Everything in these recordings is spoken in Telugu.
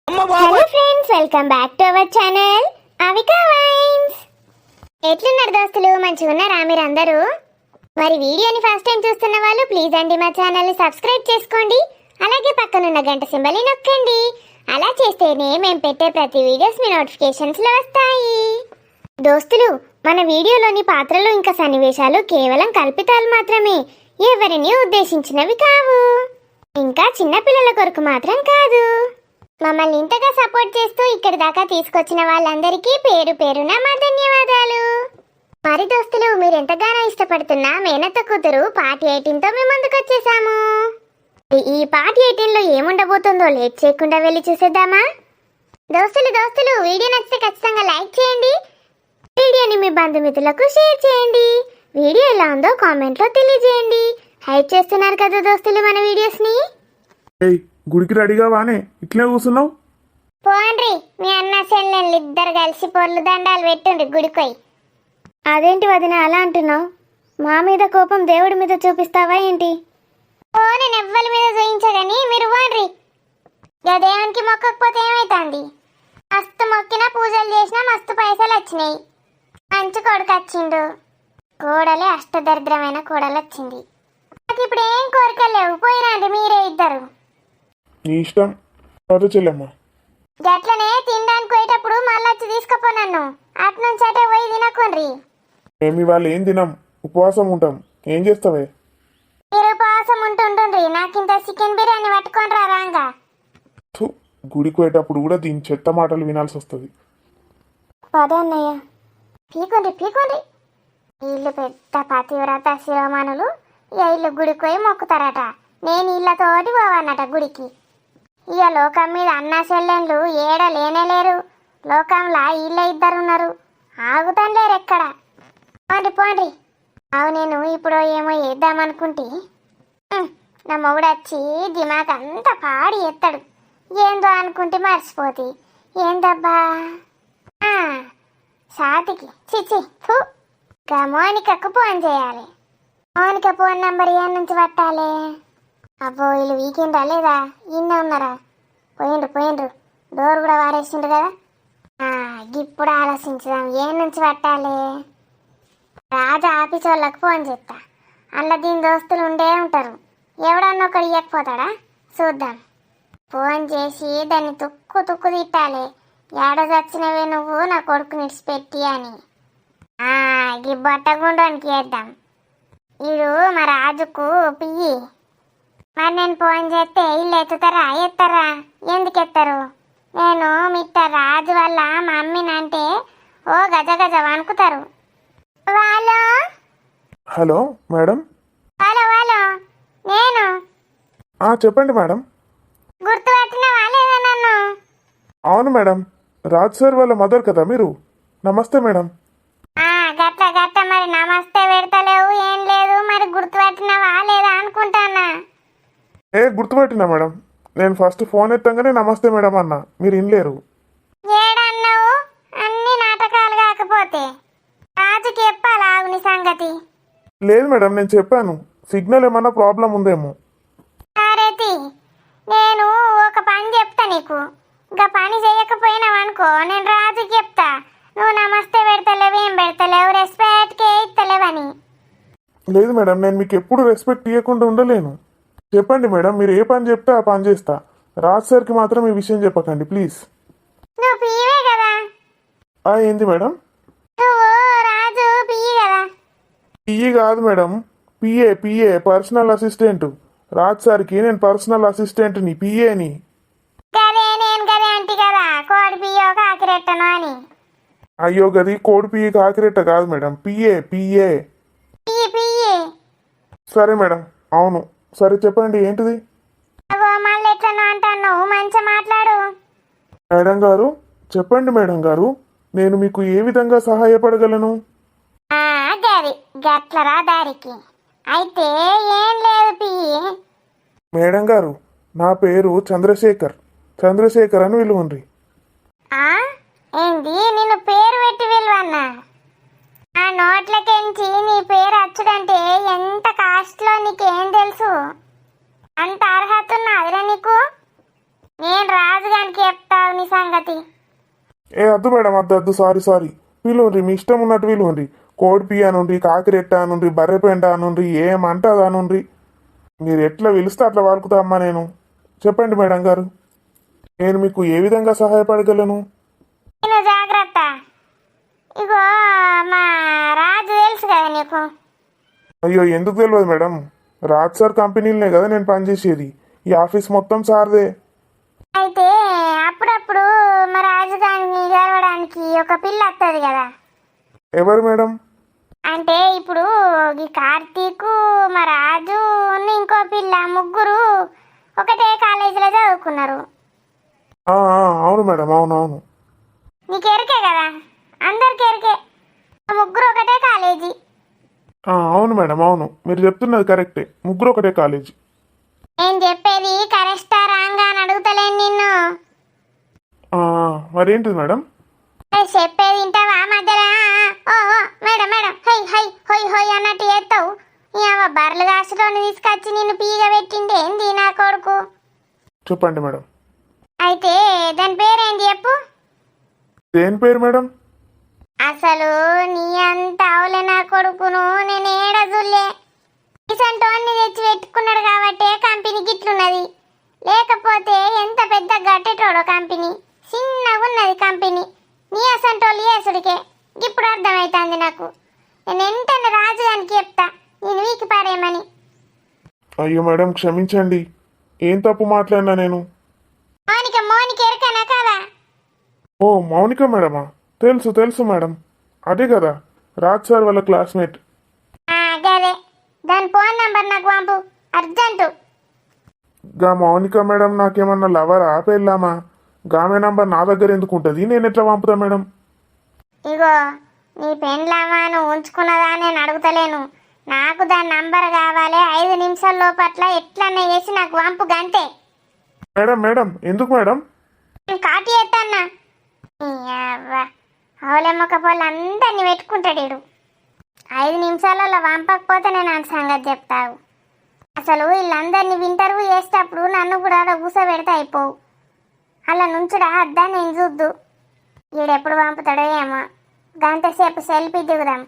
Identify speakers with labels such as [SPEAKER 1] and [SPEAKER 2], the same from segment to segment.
[SPEAKER 1] Hello friends, welcome back to our channel Avika wines. ఎట్లున్నారు దోస్తులు? మంచిగా ఉన్నారా మీరు అందరూ? మరి వీడియోని ఫస్ట్ టైం చూస్తున్న వాళ్ళు ప్లీజ్ అండి మా ఛానల్ని సబ్స్క్రైబ్ చేసుకోండి. అలాగే పక్కనున్న గంట సింబల్ని నొక్కండి. అలా చేస్తేనే మేము పెట్టే ప్రతి వీడియోస్ మీ నోటిఫికేషన్స్లో వస్తాయి. దోస్తులు, మన వీడియోలోని పాత్రలు ఇంకా సన్నివేశాలు కేవలం కల్పితాలు మాత్రమే, ఎవరిని ఉద్దేశించినవి కావు. ఇంకా చిన్నపిల్లల కొరకు మాత్రం కాదు. మమ్మల్ని ఇంతగా సపోర్ట్ చేస్తూ ఇక్కడి దాకా తీసుకొచ్చిన వాళ్ళందరికీ పేరు పేరున మా ధన్యవాదాలు. మరి దోస్తులు, మీరు ఎంతగానో ఇష్టపడుతున్న మేనత్త కూతురు పార్ట్ 18తో మేము ముందుకు వచ్చేసాము. ఈ పార్ట్ 18లో ఏముండబోతుందో లేట్ చేయకుండా వెళ్ళి చూసేద్దామా? దోస్తులు వీడియో నచ్చితే ఖచ్చితంగా లైక్ చేయండి. వీడియోని మీ బంధుమిత్రులకు షేర్ చేయండి. వీడియో ఎలా ఉందో కామెంట్లో తెలియజేయండి. హైప్ చేస్తున్నారు కదా దోస్తులు మన వీడియోస్ని.
[SPEAKER 2] గుడికి రెడీగా వానే ఇట్లే కూర్చున్నావు?
[SPEAKER 1] పోండ్రి, మీ అన్న చెల్లెళ్ళు ఇద్దరు కలిసి పొర్లు దండాలు పెట్టుండ్రి గుడికోయి. అదేంటి వదిన అలా అంటున్నావు? మా మీద కోపం దేవుడి మీద చూపిస్తావా ఏంటి? ఓ, నేను ఎవ్వరి మీద చూయించగాని మీరు పోండ్రి. దేవునికి మొక్కకపోతే ఏమైతుంది? మస్తు మొక్కినా పూజలు చేసినా మస్తు పైసలు వచ్చినాయి. మంచి కొడుకు వచ్చిండు. కోడలే అష్టదరిద్రమైన కోడలు వచ్చింది. నాకు ఇప్పుడు ఏం కోరికలు లేవు. పోయిరండి మీరే ఇద్దరు.
[SPEAKER 2] నీ ఇష్టం. చెల్లెమ్మ
[SPEAKER 1] గట్లనే తినడానికి పోయేటప్పుడు మళ్ళీ వచ్చి తీసుకుపో నన్ను. అటు నుంచి అటే పోయి తినకుండ్రి.
[SPEAKER 2] మేము ఇవాళ ఏం తినాం, ఉపవాసం ఉంటాం. ఏం చేస్తావే?
[SPEAKER 1] మీరు ఉపవాసం ఉంటుండ్రి. నాకింత చికెన్ బిర్యానీ పట్టుకొని రాంగా.
[SPEAKER 2] గుడికి పోయేటప్పుడు కూడా దీని చెత్త మాటలు వినాల్సి వస్తుంది.
[SPEAKER 1] పదన్నయ్య, పీకుండ్రి. వీళ్ళు పెద్ద పతివ్రత శిరోమణులు. ఇల్లు గుడికి పోయి మొక్కుతారట. నేను ఇళ్ళతోటి పోవన్నట గుడికి. ఇక లోకం మీద అన్న చెల్లెళ్ళు ఏడ లేనేలేరు. లోకంలో వీళ్ళ ఇద్దరున్నారు. ఆగుతాను లేరు ఎక్కడ. పోండి. అవు, నేను ఇప్పుడు ఏమో వేద్దామనుకుంటే నా మొగుడు వచ్చి దిమాగ్ అంతా పాడి ఎత్తాడు. ఏందో అనుకుంటే మర్చిపోతే ఏందబ్బా సాతికి చిచి మోనికకు ఫోన్ చేయాలి. మోనిక ఫోన్ నంబర్ ఏ నుంచి పట్టాలి? అబ్బో, వీళ్ళు వీకెండ్ లేదా? ఇన్నే ఉన్నారా? పోయిండ్రు. డోర్ కూడా వారేసిండ్రు కదా. ఇప్పుడు ఆలోచించుదాం ఏ నుంచి పట్టాలి. రాజా ఆఫీస్ వాళ్ళకి ఫోన్ చేస్తా. అందులో దీని దోస్తులు ఉండే ఉంటారు. ఎవడన్నా ఒకడు ఇవ్వకపోతాడా చూద్దాం. ఫోన్ చేసి దాన్ని తుక్కు తిట్టాలి. ఏడ చచ్చినవే నువ్వు నా కొడుకు నిడిచిపెట్టి అని. ఈ బట్టగుండానికి వేద్దాం. వీడు మా రాజుకు పియ్యి. మరి నేను ఫోన్ చేస్తే ఇల్లు ఎత్తారా? ఎందుకు ఎత్తారు? నేను మిస్టర్ రాజు వల్ల మా అమ్మినంటే ఓ గజ వణుకుతారు.
[SPEAKER 2] Hello madam.
[SPEAKER 1] హలో, నేను.
[SPEAKER 2] చెప్పండి మేడం.
[SPEAKER 1] గుర్తుపట్టినవా లేదా నన్ను?
[SPEAKER 2] అవును మేడం, రాజ్ సార్ వాళ్ళ మదర్ కదా మీరు. నమస్తే మేడం.
[SPEAKER 1] గట్ల మరి నమస్తే పెడతలేవు, ఏం లేదు. మరి గుర్తుపట్టినవా లేదా అనుకుంటానా.
[SPEAKER 2] గుర్తుపట్టినా మేడం. నేను ఫస్ట్ ఫోన్ ఎత్తంగానే నమస్తే మేడం అన్నా, మీరు ఇనలేరు.
[SPEAKER 1] ఏడన్నావు? అన్ని నాటకాలు కాకపోతే రాజుకి చెప్పాలా నీ సంగతి?
[SPEAKER 2] లేదు మేడం, నేను చెప్పాను. సిగ్నల్ ఏమన్నా ప్రాబ్లం ఉందేమో.
[SPEAKER 1] సరేతి, నేను ఒక పని చెప్తా నీకు. ఇంకా పని చేయకపోయినావనుకో నేను రాజుకి చెప్తా. నువ్వు నమస్తే పెడతలేవు, ఏం పెడతలేవు, రెస్పెక్ట్కే ఇస్తలేవని.
[SPEAKER 2] లేదు మేడం, నేను మీకు ఎప్పుడు రెస్పెక్ట్ ఇవ్వకుండా ఉండలేను. చెప్పండి మేడం, మీరు ఏ పని చెప్తే ఆ పని చేస్తా. రాజ్ సార్కి మాత్రం ఈ విషయం చెప్పకండి ప్లీజ్.
[SPEAKER 1] నువ్వు పియ్యవే కదా?
[SPEAKER 2] ఏంది మేడం?
[SPEAKER 1] నువ్వు రాజు పియ్యి కదా?
[SPEAKER 2] పియ్యి కాదు madam, PA personal assistant. Raj సార్కి నేను పర్సనల్ అసిస్టెంట్ని, పిఏని.
[SPEAKER 1] నేను గదే అంటి కదా, కోడి పియ్యో కాకిరెట్టను అని.
[SPEAKER 2] అయ్యో, గది కోడి పియ్యి కాకిరెట్ట కాదు మేడం, పిఏ.
[SPEAKER 1] పియ్యి.
[SPEAKER 2] సరే మేడం, అవును. సరే చెప్పండి ఏంటిది?
[SPEAKER 1] మళ్ళీ ఎట్లా అంటాను? మంచిగా మాట్లాడు.
[SPEAKER 2] మేడం గారు చెప్పండి. మేడం గారు, నేను మీకు ఏ విధంగా సహాయపడగలను?
[SPEAKER 1] గట్లరా దారికి అయితే ఏం లేదు పియ్యి.
[SPEAKER 2] మేడం గారు, నా పేరు చంద్రశేఖర్ అని పిలువండి.
[SPEAKER 1] ఏంది నిన్ను పేరు పెట్టి విలువన్నా? ఆ నోట్లకెంచి నీ పేరు అచ్చుడంటే ఎంత కాస్ట్లో నీకేం తెలుసు? అంత అర్హత ఉన్నదిరా నీకు? నేను రాజుగా రాజుగానికి చెప్తావు నీ సంగతి.
[SPEAKER 2] ఏ వద్దు మేడం వద్దు సారీ వీలుండ్రి, మీ ఇష్టం ఉన్నట్టు వీలుండ్రి. కోడి పియ్య అనుండ్రి, కాకిరెట్ట అనుండ్రి, బర్రెపెంట అనుండ్రి, ఏమంటది అనుండ్రి. మీరు ఎట్లా పిలిస్తే అట్లా వాడుకుతా అమ్మా. నేను చెప్పండి మేడం గారు, నేను మీకు ఏ విధంగా సహాయపడగలను?
[SPEAKER 1] నేను జాగ్రత్త. ఇగో మా రాజు తెలుసు కదా నీకు.
[SPEAKER 2] అయ్యో ఎందుకు తెలియదు మేడం, రాజ్ సార్ కంపెనీలనే కదా నేను పనిచేసేది. ఈ ఆఫీస్ మొత్తం సార్దే.
[SPEAKER 1] అయితే అప్పుడప్పుడు మా రాజుగారిని గెలవడానికి ఒక పిల్ల వస్తుంది కదా.
[SPEAKER 2] ఎవరు మేడం?
[SPEAKER 1] అంటే ఇప్పుడు ఈ కార్తీకు, మా రాజు, ఇంకో పిల్ల, ముగ్గురు ఒకటే కాలేజీలో చదువుకున్నారు.
[SPEAKER 2] అవును మేడం, అవునవును.
[SPEAKER 1] నీకు ఎరికే కదా, అందరికి ఎరికే. ముగ్గురు ఒకటే కాలేజీ.
[SPEAKER 2] అవును మేడం, అవును, మీరు చెప్తున్నది కరెక్టే. ముగ్గురు ఒకటే కాలేజీ.
[SPEAKER 1] నేను చెప్పేది కరెక్టా రాంగా అని అడుగుతలేను నిన్ను.
[SPEAKER 2] మరేంటిది మేడం?
[SPEAKER 1] చెప్పేది వింటావా? మధ్యలో ఓ మేడం మేడం హై హై హొయ్ హొయ్ అన్నట్టు చేస్తావు. బర్రెలు కాసులోని తీసుకొచ్చి నిన్ను పీగ పెట్టిండే ఏంది నా కొడుకు.
[SPEAKER 2] చెప్పండి మేడం.
[SPEAKER 1] అయితే దాని పేరేంటి చెప్పు.
[SPEAKER 2] దేని పేరు మేడం?
[SPEAKER 1] అసలు నీ అంత అవలే నా కొడుకును నేను ఏడ జుల్లే. ఇసంటోన్ని తెచ్చి పెట్టుకున్నాడు కాబట్టే కంపెనీ గిట్లున్నది. లేకపోతే ఎంత పెద్ద గట్టెటోడో కంపెనీ. చిన్నగా ఉన్నది కంపెనీ. నీ అసంటోళ్ళు చేసుడికే ఇప్పుడు అర్థమవుతుంది నాకు. నేను వెంటనే రాజుగానికి చెప్తా నేను వీకి పారేయమని.
[SPEAKER 2] అయ్యో మేడం క్షమించండి, ఏం తప్పు మాట్లాడినా నేను?
[SPEAKER 1] మౌనిక ఎరకనా కదా?
[SPEAKER 2] ఓ మౌనిక మేడమా? తెలుసు మేడం, అదే కదా రాజ్ సార్ వాళ్ళ క్లాస్మేట్.
[SPEAKER 1] గదే, దాని ఫోన్ నంబర్ నాకు పంపు అర్జెంటు.
[SPEAKER 2] గా మౌనిక మేడం నాకేమన్నా లవరా పెళ్ళామా? గామె నంబర్ నా దగ్గర ఎందుకు ఉంటుంది? నేను ఎట్లా పంపుతా మేడం?
[SPEAKER 1] ఇగో నీ పెండ్లామా నువ్వు ఉంచుకున్నదా నేను అడుగుతలేను. నాకు దాని నంబర్ కావాలి. 5 నిమిషాల లోపట్ల ఎట్లన్నా చేసి నాకు పంపు గంతే.
[SPEAKER 2] మేడం ఎందుకు మేడం?
[SPEAKER 1] నేను కాటి చేస్తాన్నా. అవులేమ్మక పోళ్ళు అందరినీ పెట్టుకుంటాడు వీడు. 5 నిమిషాలలో పంపకపోతే నేను ఆ సంగతి చెప్తావు. అసలు వీళ్ళందరినీ ఇంటర్వ్యూ చేసేటప్పుడు నన్ను కూడా అలా కూసోబెడితే అయిపోవు. అలా నుంచుడా అద్దా నేను చూద్దు. వీడెప్పుడు పంపుతాడో ఏమో. గంటసేపు సెల్ఫీ దిగుదాం.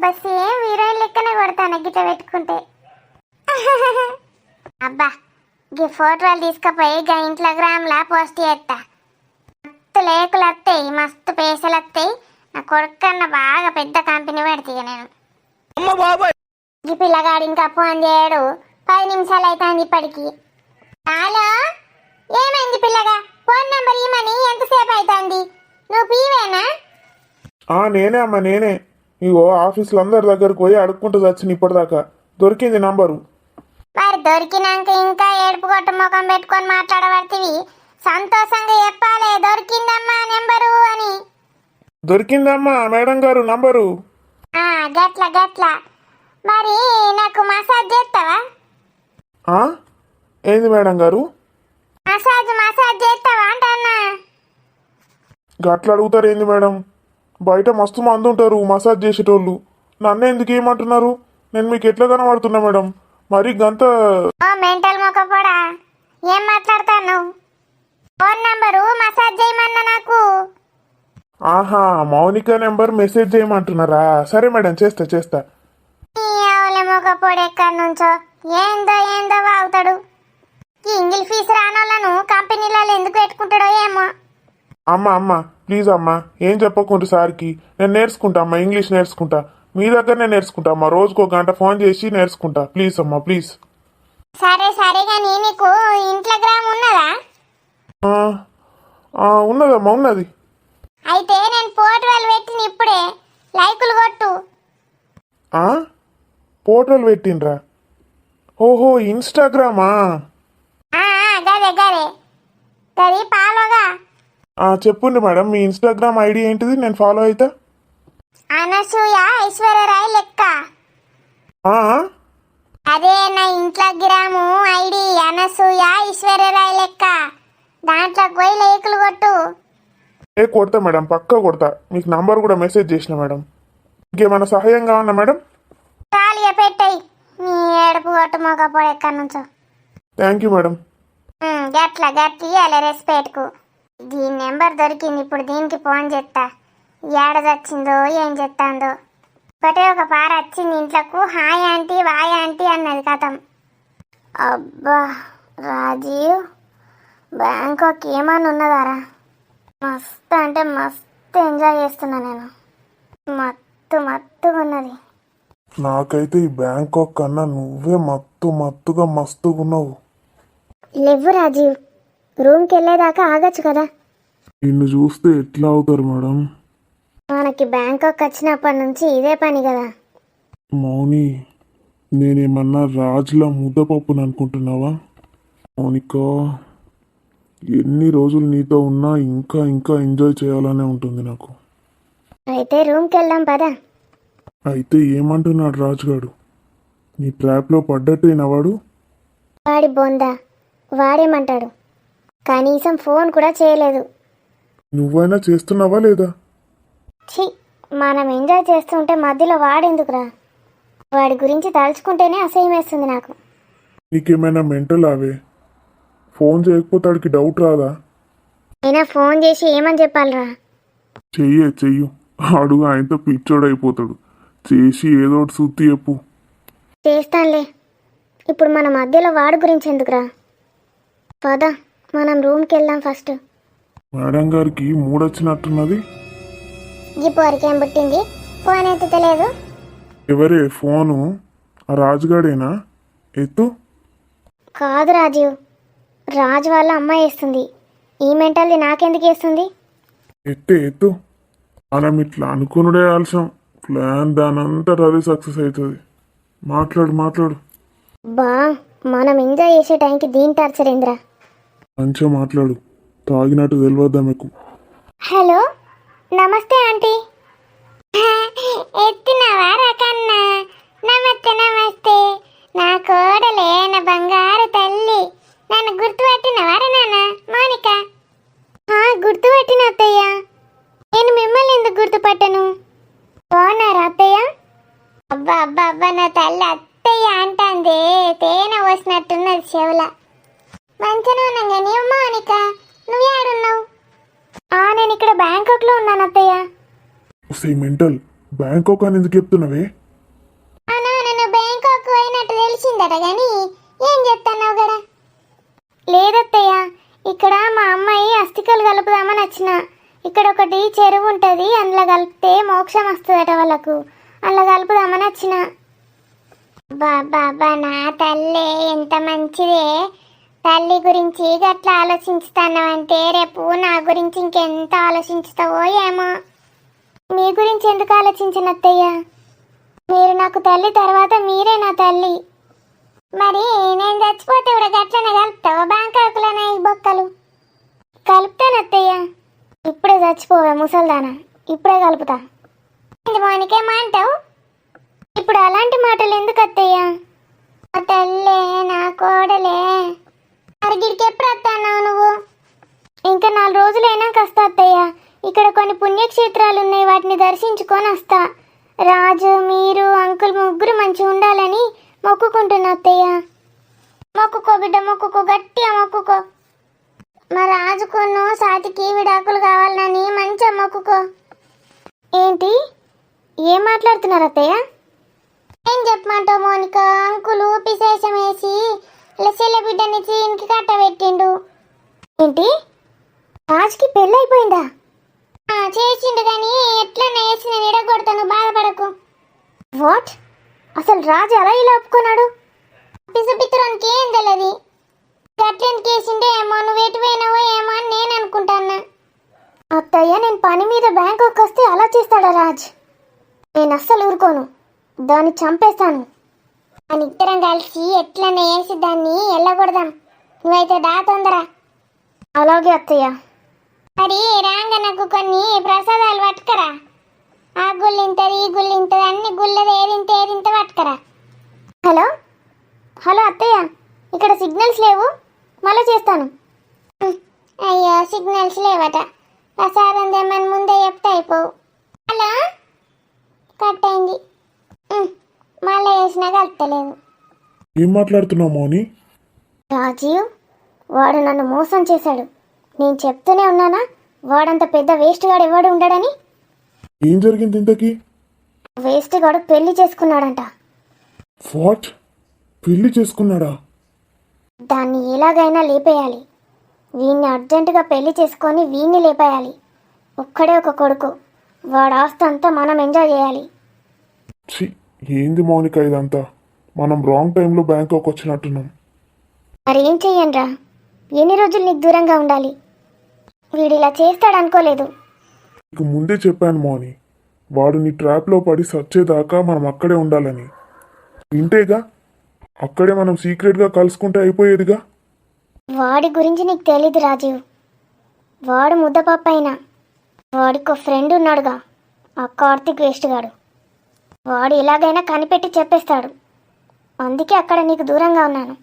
[SPEAKER 1] బస్ ఏం హీరోయిన్ లెక్కనే కొడతాను గిట్ట పెట్టుకుంటే. అబ్బా గీ ఫోటోలు తీసుకుపోయి గా ఇన్స్టాగ్రామ్లా పోస్ట్ చేస్తా. మస్తు లేకులు వస్తాయి, మస్తు పైసలు వస్తాయి. నా కొడుకన్న బాగా పెద్ద కంపెనీ పెడతాయి నేను. ఈ పిల్లగాడు ఇంకా ఫోన్ చేయడు. 10 నిమిషాలు అవుతుంది ఇప్పటికి. హలో, ఏమైంది పిల్లగా? ఫోన్ నెంబర్ ఇవ్వమని ఎంతసేపు అవుతుంది? నువ్వు పీవేనా?
[SPEAKER 2] నేనే అమ్మా, నేనే. ఇగో ఆఫీసులో అందరి దగ్గరకు పోయి అడుక్కుంటూ వచ్చిన ఇప్పటిదాకా దొరికింది నంబరు.
[SPEAKER 1] మరి దొరికినాక ఇంకా ఏడుపు కొట్టు ముఖం పెట్టుకొని మాట్లాడబడుతుంది. సంతోషంగా చెప్పాలి దొరికిందమ్మా నెంబరు అని.
[SPEAKER 2] దొరికిందమ్మా మేడం గారు నంబరు.
[SPEAKER 1] గట్ల మరి నాకు మసాజ్ చేస్తావా?
[SPEAKER 2] ఏంది మేడం గారు?
[SPEAKER 1] మసాజ్ చేస్తావా అంటన్నా.
[SPEAKER 2] గట్ల అడుగుతారు ఏంది మేడం? బయట మస్తు మంది ఉంటారు మసాజ్ చేసేటోళ్ళు. నన్ను ఎందుకు ఏమంటున్నారు? నేను మీకు ఎట్లా కనబడుతున్నా మేడం? మరి గంత
[SPEAKER 1] మెంటల్ మొక్కపోడా ఏం మాట్లాడతాను? ఫోన్ నంబరు మసాజ్ చేయమన్నా నాకు.
[SPEAKER 2] ఆహా, మౌనిక నెంబర్ మెసేజ్ చేయమంటున్నారా? సరే మేడం, చేస్తా.
[SPEAKER 1] మొక్కపోడు ఎక్కడి నుంచో ఏందో వాగుతాడు. ఈ ఇంగిల్ ఫీజు రానోళ్ళను కంపెనీలలో ఎందుకు పెట్టుకుంటాడో ఏమో.
[SPEAKER 2] అమ్మా ప్లీజ్ అమ్మా, ఏం చెప్పకుండా సార్కి. నేను నేర్చుకుంటా అమ్మా, ఇంగ్లీష్ నేర్చుకుంటా. మీ దగ్గరనే నేర్చుకుంటా అమ్మా. రోజుకు 1 గంట ఫోన్ చేసి నేర్చుకుంటా. ప్లీజ్ అమ్మా, ప్లీజ్.
[SPEAKER 1] సరే కానీ నీకు ఇన్స్టాగ్రామ్ ఉన్నదా?
[SPEAKER 2] ఉన్నదమ్మా, ఉన్నది.
[SPEAKER 1] అయితే నేను ఫోటోలు పెట్టిన ఇప్పుడే లైకులు కొట్టు.
[SPEAKER 2] ఫోటోలు పెట్టినరా? ఓహో, ఇన్స్టాగ్రామా?
[SPEAKER 1] గదే గది ఫాలోగా.
[SPEAKER 2] చెప్పండి మేడం, మీ ఇన్స్టాగ్రామ్ ఐడి ఏంటిది? నేను ఫాలో అవుతా.
[SPEAKER 1] అనసూయ ఐశ్వర్యరాయ్ లెక్క. అదే నా ఇన్స్టాగ్రాము ఐడి అనసూయ ఐశ్వర్యరాయ్ లెక్క. దాంట్లో పోయి లైకులు కొట్టు.
[SPEAKER 2] కొడతా మేడం, పక్కా కొడతా. మీకు నంబర్ కూడా మెసేజ్ చేసిన మేడం. ఇంకేమైనా సహాయం కావాలా మేడం?
[SPEAKER 1] ఖాళీగా పెట్టాయి నీ ఏడుపు కొట్టు మోకపోడు ఎక్కడి నుంచో.
[SPEAKER 2] Thank you madam.
[SPEAKER 1] గట్లా గట్టి ఇవ్వాలి రెస్పెక్ట్కు. దీని నెంబర్ దొరికింది, ఇప్పుడు దీనికి ఫోన్ చేస్తా. ఏడ చచ్చిందో ఏం చెప్తాందో. ఒకటే ఒక పార వచ్చింది ఇంట్లోకు, హాయ్ ఆంటీ వాయ్ ఆంటీ అన్నది కథం. అబ్బా రాజీవ్, బ్యాంకాక్ ఏమన్నా ఉన్నదారా? మస్తు అంటే మస్తు ఎంజాయ్ చేస్తున్నా నేను. మత్తుగా ఉన్నది.
[SPEAKER 2] నాకైతే ఈ బ్యాంకాక్ కన్నా నువ్వే మస్తుగా ఉన్నావు.
[SPEAKER 1] లేవు రాజీవ్, రూమ్కి వెళ్ళేదాకా ఆగచ్చు కదా.
[SPEAKER 2] నిన్ను చూస్తే ఎట్లా అవుతారు మేడం?
[SPEAKER 1] మనకి బ్యాంకాక్ వచ్చినప్పటి నుంచి ఇదే పని కదా.
[SPEAKER 2] మౌని, నేనేమన్నా రాజులా ముద్దపప్పును అనుకుంటున్నావా? మౌనిక, ఎన్ని రోజులు నీతో ఉన్నా ఇంకా ఎంజాయ్ చేయాలనే ఉంటుంది నాకు.
[SPEAKER 1] అయితే రూమ్కి వెళ్దాం పదా.
[SPEAKER 2] అయితే ఏమంటున్నాడు రాజుగాడు? నీ ట్రాప్లో పడ్డట్టేనా వాడు?
[SPEAKER 1] వాడి బొందా, వాడేమంటాడు? కనీసం ఫోన్ కూడా చేయలేదు.
[SPEAKER 2] నువ్వైనా చేస్తున్నావా లేదా?
[SPEAKER 1] ఛీ, మనం ఎంజాయ్ చేస్తుంటే మధ్యలో వాడెందుకురా? వాడి గురించి తలుచుకుంటేనే అసహ్యం వేస్తుంది నాకు.
[SPEAKER 2] నీకేమైనా మెంటల్ అవే? ఫోన్ చేయకపోతే వాడికి డౌట్ రాదా?
[SPEAKER 1] అయినా ఫోన్ చేసి ఏమని చెప్పాలిరా?
[SPEAKER 2] చెయ్యు, అడుగు, ఆయనతో పిచ్చోడైపోతాడు. చేసి ఏదో ఒకటి సుత్తి చెప్పు.
[SPEAKER 1] చేస్తానులే. ఇప్పుడు మన మధ్యలో వాడి గురించి ఎందుకురా? పదా, మనం రూమ్కి వెళ్దాం ఫస్ట్.
[SPEAKER 2] మేడం గారికి మూడొచ్చినట్టున్నది.
[SPEAKER 1] ఇప్పటికేం పుట్టింది, ఫోన్ ఎత్తుతలేదు.
[SPEAKER 2] ఎవరే ఫోను? ఆ రాజుగాడేనా? ఎత్తు.
[SPEAKER 1] కాదు రాజీవ్, రాజు వాళ్ళ అమ్మాయి వేస్తుంది. ఈ మెంటల్ది నాకెందుకు వేస్తుంది?
[SPEAKER 2] ఎత్తు. మనం ఇట్లా అనుకునుడే ఆలస్యం. ప్లాన్ దానంతా అదే సక్సెస్ అవుతుంది. మాట్లాడు.
[SPEAKER 1] బా, మనం ఎంజాయ్ చేసే టైంకి దీని టార్చర్ ఏంద్రా?
[SPEAKER 2] మంచిగా మాట్లాడు, తాగినట్టు తెలియద్దా మీకు.
[SPEAKER 1] హలో, నమస్తే ఆంటీ. ఎత్తినావా రకన్నా? నమస్తే. నా కోడలే, నా బంగారు తల్లి. నన్ను గుర్తుపట్టినవారా నాన్న? మౌనిక. గుర్తుపట్టిన అత్తయ్య. నేను మిమ్మల్ని ఎందుకు గుర్తుపట్టను? బాగున్నారా అత్తయ్య? అబ్బా నా తల్లి అత్తయ్య అంటాందే, తేనె పోసినట్టున్నది చెవుల. మంచిగా ఉన్నాగా నీవు మౌనిక, నువ్వు ఏడున్నావు? నేను ఇక్కడ బ్యాంకాక్లో ఉన్నాను అత్తయ్య.
[SPEAKER 2] మెంటల్, బ్యాంకాక్ అని ఎందుకు చెప్తున్నావే?
[SPEAKER 1] నేను బ్యాంకాక్ పోయినట్టు తెలిసిందట గాని ఏం చెప్తాన్నావు గడా? లేదత్తయ్య, ఇక్కడ మా అమ్మాయి అస్థికలు కలుపుదామని వచ్చిన. ఇక్కడ ఒకటి చెరువు ఉంటుంది, అందులో కలిపితే మోక్షం వస్తుందట వాళ్ళకు. అందులో కలుపుదామని వచ్చిన. బాబా నా తల్లి ఎంత మంచిదే. తల్లి గురించి గట్లా ఆలోచించుతాన్నావంటే రేపు నా గురించి ఇంకెంత ఆలోచించుతావో ఏమో. మీ గురించి ఎందుకు ఆలోచించిన అత్తయ్య? మీరు నాకు తల్లి, తర్వాత మీరే నా తల్లి. మరి నేను చచ్చిపోతే కూడా గట్లనే కలుపుతావా బ్యాంకాకులోనే ఈ బొక్కలు? కలుపుతాను అత్తయ్య. ఇప్పుడే చచ్చిపోవే ముసల్దానా, ఇప్పుడే కలుపుతా. మోనికేమో అంటావు? ఇప్పుడు అలాంటి మాటలు ఎందుకు అత్తయ్య? నా తల్లే, నా కోడలే. అరిగిడికి ఎప్పుడు వస్తాన్నావు నువ్వు? ఇంకా 4 రోజులైనాక వస్తా అత్తయ్య. ఇక్కడ కొన్ని పుణ్యక్షేత్రాలు ఉన్నాయి, వాటిని దర్శించుకొని వస్తా. రాజు, మీరు, అంకుల్ ముగ్గురు మంచిగా ఉండాలని మొక్కుకుంటున్నా అత్తయ్య. మొక్కుకో బిడ్డ, మొక్కుకో, గట్టిగా మొక్కుకో. మా రాజుకును సాతికి విడాకులు కావాలని మంచిగా మొక్కుకో. ఏంటి, ఏం మాట్లాడుతున్నారు అత్తయ్య? ఏం చెప్పమంటావు మౌనిక? అంకులు పిశేషం వేసి చెల్లె బిడ్డని చీన్కి కట్టబెట్టిండు. ఏంటి, రాజుకి పెళ్ళైపోయిందా? చేసిండు కానీ ఎట్లా వేసిన నిడగొడతాను, బాధపడకు. వాట్? అసలు రాజు అలా ఇలా ఒప్పుకున్నాడు? పిసుపిత్రానికి ఏం తెలియదు. గట్లెందుకు వేసిండే ఏమో, నువ్వు ఎటు పోయినావో ఏమో అని నేను అనుకుంటాన్నా. అత్తయ్య, నేను పని మీద బ్యాంకాక్ వస్తే అలా చేస్తాడా రాజ్? నేను అస్సలు ఊరుకోను, దాన్ని చంపేస్తాను. అని ఇద్దరం కలిసి ఎట్లనే వేసి దాన్ని ఎల్లగొడదాం. నువ్వైతే దా తొందర. అలాగే అత్తయ్య. మరి రాంగ నాకు కొన్ని ప్రసాదాలు పట్టుకరా. ఆ గుళ్ళింతది, ఈ గుళ్ళింతది, అన్ని గుళ్ళది ఏదింత పట్టుకరా. హలో అత్తయ్య, ఇక్కడ సిగ్నల్స్ లేవు, మళ్ళీ చేస్తాను. అయ్యో, సిగ్నల్స్ లేవట. ప్రసాదం తెమ్మని ముందే చెప్తే అయిపోవు. హలో, కట్ అయింది. మళ్ళీ వేసినా కలుపుతలేదు.
[SPEAKER 2] ఏం మాట్లాడుతున్నావు మౌని?
[SPEAKER 1] రాజీవ్, వాడు నన్ను మోసం చేశాడు. నేను చెప్తూనే ఉన్నానా వాడంత పెద్ద వేస్ట్ గాడు ఎవడు ఉండడని.
[SPEAKER 2] ఏం జరిగింది ఇంతకీ?
[SPEAKER 1] వేస్ట్ గాడు పెళ్లి చేసుకున్నాడంట.
[SPEAKER 2] వాట్? పెళ్లి చేసుకున్నాడా?
[SPEAKER 1] దాన్ని ఎలాగైనా లేపేయాలి. వీణ్ణి అర్జెంటుగా పెళ్లి చేసుకొని వీణ్ణి లేపేయాలి. ఒక్కడే ఒక కొడుకు. వాడు ఆస్తి అంతా మనం ఎంజాయ్ చేయాలి.
[SPEAKER 2] ఛీ, ఏంది మౌనిక ఇదంతా? మనం రాంగ్ టైంలో బ్యాంకాక్ వచ్చినట్టున్నాం.
[SPEAKER 1] మరి ఏం చెయ్యనురా? ఎన్ని రోజులు నీకు దూరంగా ఉండాలి? వీడిలా చేస్తాడనుకోలేదు.
[SPEAKER 2] నీకు ముందే చెప్పాను మౌని, వాడు నీ ట్రాప్లో పడి సచ్చేదాకా మనం అక్కడే ఉండాలని. వింటేగా అక్కడే మనం సీక్రెట్గా కలుసుకుంటే అయిపోయేదిగా.
[SPEAKER 1] వాడి గురించి నీకు తెలీదు రాజీవ్. వాడు ముద్దపప్ప అయినా వాడికి ఒక ఫ్రెండ్ ఉన్నాడుగా, ఆ కార్తిక్ వేస్ట్ గాడు. వాడు ఎలాగైనా కనిపెట్టి చెప్పేస్తాడు. అందుకే అక్కడ నీకు దూరంగా ఉన్నాను.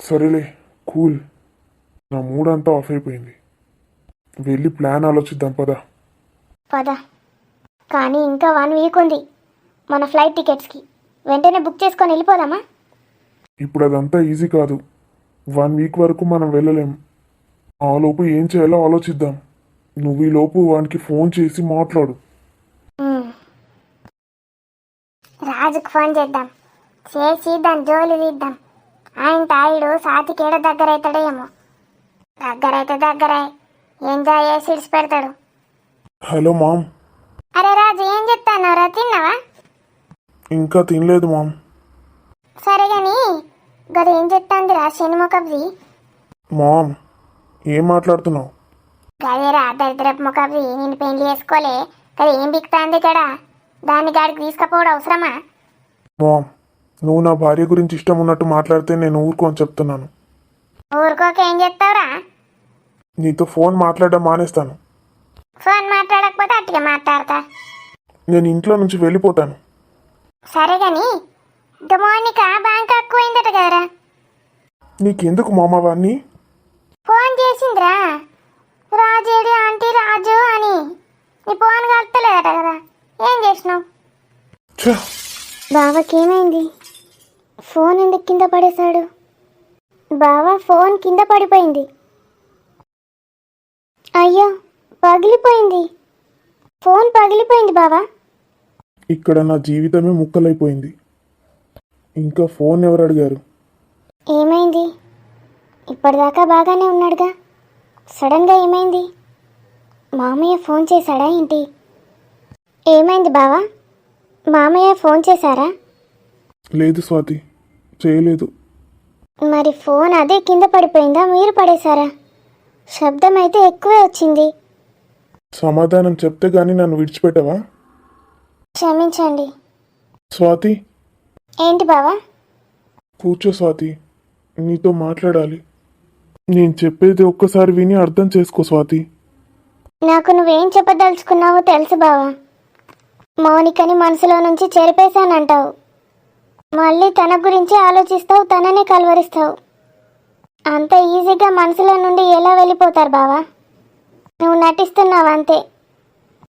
[SPEAKER 2] సరేలే, కూల్. నా మూడంతా ఆఫ్ అయిపోయింది. వెళ్ళి ప్లాన్ ఆలోచిద్దాం పదా.
[SPEAKER 1] పద. కానీ ఇంకా 1 వీక్ ఉంది మన ఫ్లైట్ టికెట్స్కి. వెంటనే బుక్ చేసుకొని వెళ్ళిపోదామా?
[SPEAKER 2] ఇప్పుడు అదంతా ఈజీ కాదు. 1 వీక్ వరకు మనం వెళ్ళలేం. ఆ లోపు ఏం చేయాలో ఆలోచిద్దాం. నువ్వు ఈ లోపు వానికి ఫోన్ చేసి మాట్లాడు.
[SPEAKER 1] రాజుకు ఫోన్ చేద్దాం. చేసి దాని జోలి తీద్దాం. ఆయన తాయుడు సాతికేడ దగ్గరైతాడో ఏమో. దగ్గరే ఎంజాయ్ చేసి ఇడిచి పెడతాడు.
[SPEAKER 2] Hello ma'am.
[SPEAKER 1] అరే రాజు, ఏం చెప్తానవరా? తిన్నావా?
[SPEAKER 2] ఇంకా తినలేదు మామ్.
[SPEAKER 1] సరే గాని గది ఏం చెప్తాందిరా సినిమా కబ్జీ?
[SPEAKER 2] మామ్, ఏం మాట్లాడుతున్నావు?
[SPEAKER 1] గదేరా దరిద్రపు ముఖబ్జీ, నేను పెళ్లి చేసుకోలే కదా, ఏం బిక్తాంది ఇక్కడ? దాన్ని గాడికి తీసుకపోవడం అవసరమా?
[SPEAKER 2] మామ్, నువ్వు నా భార్య గురించి ఇష్టం ఉన్నట్టు మాట్లాడితే నేను ఊరుకోని చెప్తున్నాను.
[SPEAKER 1] ఊరుకోక ఏం చెప్తావురా?
[SPEAKER 2] నీతో ఫోన్ మాట్లాడడం మానేస్తాను.
[SPEAKER 1] ఫోన్ మాట్లాడకపోతే అట్టిగా మాట్లాడతా.
[SPEAKER 2] నేను ఇంట్లో నుంచి వెళ్ళిపోతాను.
[SPEAKER 1] సరే గాని మోనిక బ్యాంకాక్ పోయిందట కదరా?
[SPEAKER 2] నీకెందుకు మామ వాణ్ణి?
[SPEAKER 1] ఫోన్ చేసిందిరా, రాజేడి ఆంటీ రాజు అని. నీ ఫోన్ కలుపుతలేదట కదా, ఏం చేసినావు?
[SPEAKER 2] ఛ!
[SPEAKER 1] బావకేమైంది? ఫోన్ ఎందుకు కింద పడేశాడు? బావా, ఫోన్ కింద పడిపోయింది. అయ్యో, పగిలిపోయింది. ఫోన్ పగిలిపోయింది బావా.
[SPEAKER 2] ఇక్కడ నా జీవితమే ముక్కలైపోయింది. ఇంకా ఫోన్ ఎవరు అడిగారు?
[SPEAKER 1] ఏమైంది? ఇప్పటిదాకా బాగానే ఉన్నాడుగా, సడన్గా ఏమైంది? మామయ్య ఫోన్ చేశాడా ఏంటి? ఏమైంది బావా? మామయ్య ఫోన్ చేశారా?
[SPEAKER 2] లేదు స్వాతి, చేయలేదు.
[SPEAKER 1] మరి ఫోన్ అదే కింద పడిపోయిందా, మీరు పడేశారా? శబ్దం అయితే ఎక్కువే వచ్చింది.
[SPEAKER 2] సమాధానం చెప్తే గానీ నన్ను విడిచిపెట్టవా?
[SPEAKER 1] క్షమించండి.
[SPEAKER 2] స్వాతి.
[SPEAKER 1] ఏంటి బావా?
[SPEAKER 2] కూర్చో స్వాతి, నీతో మాట్లాడాలి. నేను చెప్పేది ఒక్కసారి విని అర్థం చేసుకో స్వాతి.
[SPEAKER 1] నాకు నువ్వేం చెప్పదలుచుకున్నావో తెలుసు బావా. మౌనికని మనసులో నుంచి చెరిపేశానంటావు. మళ్ళీ తన గురించి ఆలోచిస్తావు, తననే కలవరిస్తావు. అంత ఈజీగా మనసులో నుండి ఎలా వెళ్ళిపోతారు బావా? నువ్వు నటిస్తున్నావు అంతే.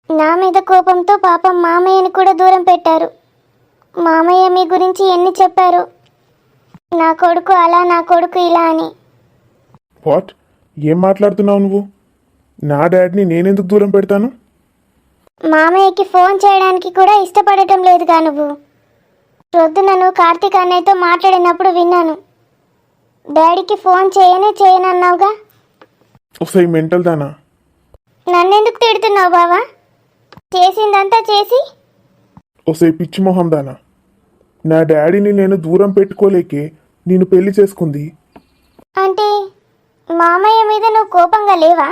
[SPEAKER 1] నా మీద కోపంతో పాపం మామయ్యని కూడా దూరం పెట్టారు. మామయ్య మీ గురించి ఎన్ని చెప్పారు, నా కొడుకు అలా, నా కొడుకు ఇలా అని.
[SPEAKER 2] వాట్? ఏం మాట్లాడుతున్నావు నువ్వు? నా డాడీని నేనెందుకు దూరం పెడతాను?
[SPEAKER 1] మామయ్యకి ఫోన్ చేయడానికి కూడా ఇష్టపడటం లేదుగా నువ్వు. ప్రొద్దున నువ్వు కార్తీక్ అన్నయ్యతో మాట్లాడినప్పుడు విన్నాను. డాడీకి ఫోన్ చేయనన్నావుగా.
[SPEAKER 2] ఒకసారి మెంటల్ దానా?
[SPEAKER 1] నన్నెందుకు తిడుతున్నావు బావా? చేసిందంతా చేసి.
[SPEAKER 2] ఒకసారి పిచ్చి మొహం దానా? నా డాడీని నేను దూరం పెట్టుకోలేకే నేను పెళ్లి చేసుకుంది.
[SPEAKER 1] అంటే మామయ్య మీద నువ్వు కోపంగా లేవా?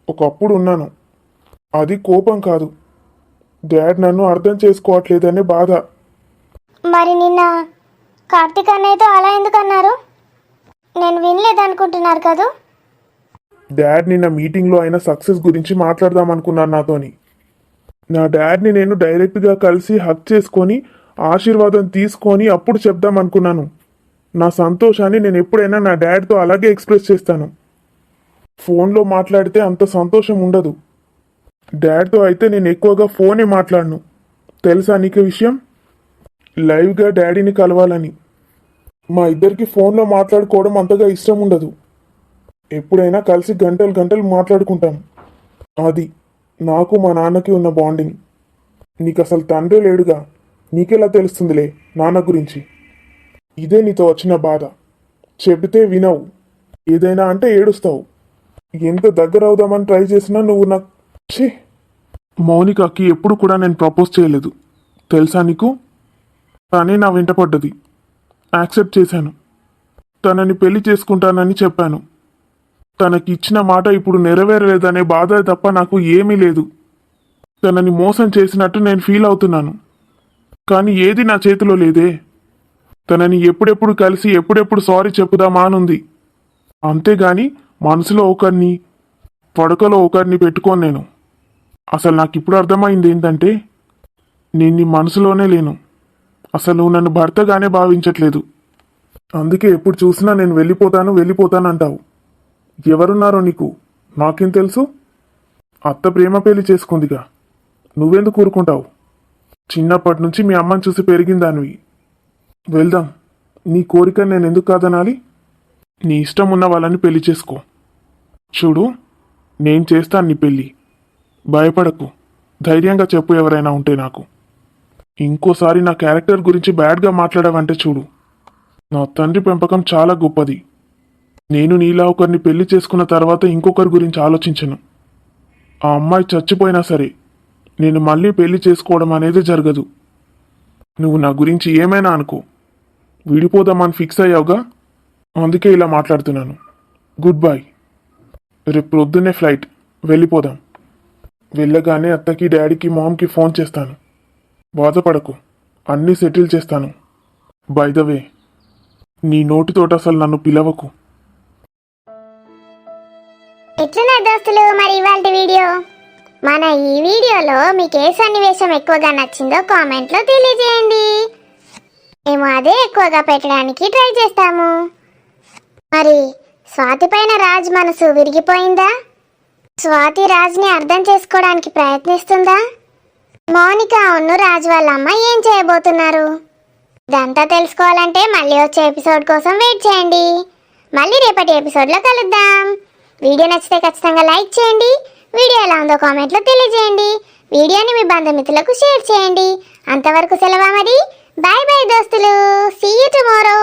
[SPEAKER 2] ఒకప్పుడు ఉన్నాను. అది కోపం కాదు, డాడ్ నన్ను అర్థం చేసుకోవట్లేదనే బాధ.
[SPEAKER 1] మరి నిన్న కార్తీక్ అన్నయ్యతో అలా ఎందుకు అన్నారు? నేను వినలేదనుకుంటున్నారు కదూ?
[SPEAKER 2] డాడ్ నిన్న మీటింగ్లో అయిన సక్సెస్ గురించి మాట్లాడదాం అనుకున్నారు నాతోని. నా డాడ్ని నేను డైరెక్ట్గా కలిసి హక్ చేసుకొని ఆశీర్వాదం తీసుకొని అప్పుడు చెప్దాం అనుకున్నాను. నా సంతోషాన్ని నేను ఎప్పుడైనా నా డాడ్తో అలాగే ఎక్స్ప్రెస్ చేస్తాను. ఫోన్లో మాట్లాడితే అంత సంతోషం ఉండదు. డాడ్తో అయితే నేను ఎక్కువగా ఫోనే మాట్లాడను. తెలుసా నీకు విషయం? లైవ్గా డాడీని కలవాలని. మా ఇద్దరికి ఫోన్లో మాట్లాడుకోవడం అంతగా ఇష్టం ఉండదు. ఎప్పుడైనా కలిసి గంటలు గంటలు మాట్లాడుకుంటాం. అది నాకు మా నాన్నకి ఉన్న బాండింగ్. నీకు అసలు తండ్రి లేడుగా, నీకెలా తెలుస్తుందిలే నాన్న గురించి. ఇదే నీతో వచ్చిన బాధ. చెబితే వినవు, ఏదైనా అంటే ఏడుస్తావు. ఎంత దగ్గర అవుదామని ట్రై చేసినా నువ్వు నాకు ఛీ. మౌనికకి ఎప్పుడు కూడా నేను ప్రపోజ్ చేయలేదు తెలుసా నీకు. తనే నా వెంట పడ్డది. యాక్సెప్ట్ చేశాను. తనని పెళ్లి చేసుకుంటానని చెప్పాను. తనకి ఇచ్చిన మాట ఇప్పుడు నెరవేరలేదనే బాధ తప్ప నాకు ఏమీ లేదు. తనని మోసం చేసినట్టు నేను ఫీల్ అవుతున్నాను. కానీ ఏది నా చేతిలో లేదే. తనని ఎప్పుడెప్పుడు కలిసి ఎప్పుడెప్పుడు సారీ చెప్పుదామా అనుంది. అంతేగాని మనసులో ఒకరిని పడకలో ఒకరిని పెట్టుకోను నేను. అసలు నాకు ఇప్పుడు అర్థమైంది ఏంటంటే, నేను నీ మనసులోనే లేను. అసలు నువ్వు నన్ను భర్తగానే భావించట్లేదు. అందుకే ఎప్పుడు చూసినా నేను వెళ్ళిపోతాను అంటావు. ఎవరున్నారో నీకు నాకేం తెలుసు. అత్త ప్రేమ పెళ్లి చేసుకుందిగా, నువ్వెందుకు ఊరుకుంటావు? చిన్నప్పటి నుంచి మీ అమ్మని చూసి పెరిగిందానివి. వెళ్దాం. నీ కోరిక నేను ఎందుకు కాదనాలి? నీ ఇష్టం ఉన్న వాళ్ళని పెళ్లి చేసుకో. చూడు, నేను చేస్తాను నీ పెళ్ళి. భయపడకు. ధైర్యంగా చెప్పు ఎవరైనా ఉంటే నాకు. ఇంకోసారి నా క్యారెక్టర్ గురించి బ్యాడ్గా మాట్లాడావంటే చూడు. నా తండ్రి పెంపకం చాలా గొప్పది. నేను నీలా ఒకరిని పెళ్లి చేసుకున్న తర్వాత ఇంకొకరి గురించి ఆలోచించను. ఆ అమ్మాయి చచ్చిపోయినా సరే నేను మళ్ళీ పెళ్లి చేసుకోవడం అనేది జరగదు. నువ్వు నా గురించి ఏమైనా అనుకో, విడిపోదామని ఫిక్స్ అయ్యావుగా, అందుకే ఇలా మాట్లాడుతున్నాను. Good bye. రేపు ప్రొద్దున్నే ఫ్లైట్, వెళ్ళిపోదాం. వెళ్ళగానే అత్తకి డాడీకి మామ్కి ఫోన్ చేస్తాను. బాధపడకు, అన్నీ సెటిల్ చేస్తాను. బై ద వే, నీ నోటితోట అసలు నన్ను పిలవకు.
[SPEAKER 1] ఎట్లున్నారు దోస్తులు మరి ఇవాళ వీడియో? మన ఈ వీడియోలో మీకు ఏ సన్నివేశం ఎక్కువగా నచ్చిందో కామెంట్లో తెలియజేయండి. మేము అదే ఎక్కువగా పెట్టడానికి ట్రై చేస్తాము. మరి స్వాతి పైన రాజ్ మనసు విరిగిపోయిందా? స్వాతి రాజ్ని అర్థం చేసుకోవడానికి ప్రయత్నిస్తుందా? మౌనిక అవును రాజ్ వాళ్ళ అమ్మ ఏం చేయబోతున్నారు? ఇదంతా తెలుసుకోవాలంటే మళ్ళీ వచ్చే ఎపిసోడ్ కోసం వెయిట్ చేయండి. మళ్ళీ రేపటి ఎపిసోడ్లో కలుద్దాం. వీడియో నచ్చితే ఖచ్చితంగా లైక్ చేయండి. వీడియో ఎలా ఉందో కామెంట్లో తెలియజేయండి. వీడియోని మీ బంధుమిత్రులకు షేర్ చేయండి. అంతవరకు సెలవా మరి. బాయ్ బాయ్ దోస్తులు. See you tomorrow.